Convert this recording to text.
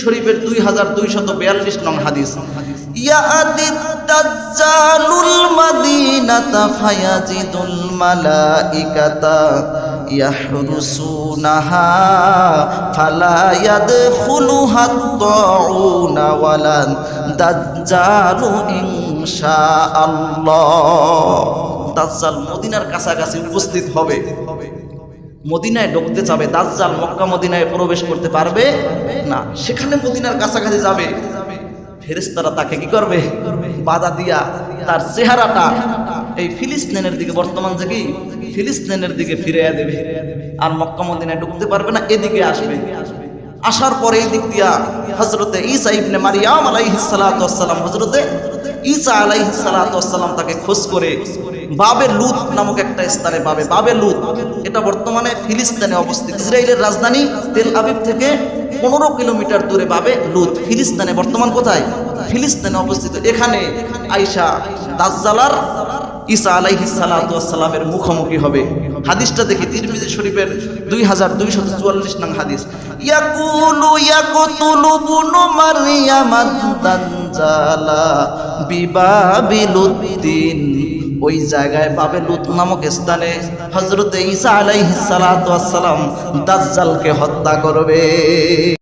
শরীফের 2242 নং হাদিস, ইয়াতিদ দাজ্জালুল মাদিনাতা ফায়াজিদুল মালাইকাতা ইয়াহরুসুনাহা ফালা ইয়াদখুলুহা আত-তাউনা ওয়ালা দাজ্জালু ইনশাআল্লাহ। দাজ্জাল মদিনার কাছাকাছি উপস্থিত হবে, মদিনায় ঢুকতে যাবে, দাজ্জাল মক্কা মদিনায় প্রবেশ করতে পারবে না। সেখানে মদিনার কাছাকাছি যাবে, ফেরেশতারা তাকে কি করবে? বাধা দিয়া তার চেহারাটা এই ফিলিস্তিনের দিকে, বর্তমান যে কি ফিলিস্তিনের দিকে ফিরিয়ে দেবে, আর মক্কা মদিনায় ঢুকতে পারবে না, এদিকে আসবে। আসার পরে এই দিক দিয়া হযরতে ঈসা ইবনে মারিয়াম আলাইহিস সালাতু ওয়াস সালাম, হযরতে ঈসা আলাইহিস সালাতু ওয়াস সালাম তাকে খোঁজ করে বাবে লুত নামক একটা স্থানে পাবে। বাবে লুত এটা বর্তমানে ফিলিস্তিনে অবস্থিত, ইসরায়েলের রাজধানী তেল আবিব থেকে 15 কিলোমিটার দূরে বাবে লুত, ফিলিস্তিনে। বর্তমান কোথায়? ফিলিস্তিনে অবস্থিত। এখানে আয়েশা দাজ্জালার ঈসা আলাইহিস সালাতু ওয়াস সালামের মুখোমুখি হবে। হাদিসটা দেখি, তিরমিজি শরীফের 2244 নং হাদিস, ইয়াকুলু ইয়াকতুলু বুনু মারইয়াম দাজ্জালা বিবাবিলুদ্দিন। ওই জায়গায় বাবে লুত নামক স্থানে হযরতে ঈসা আলাইহিস সালাতু ওয়াস সালাম দাজ্জালকে হত্যা করবে।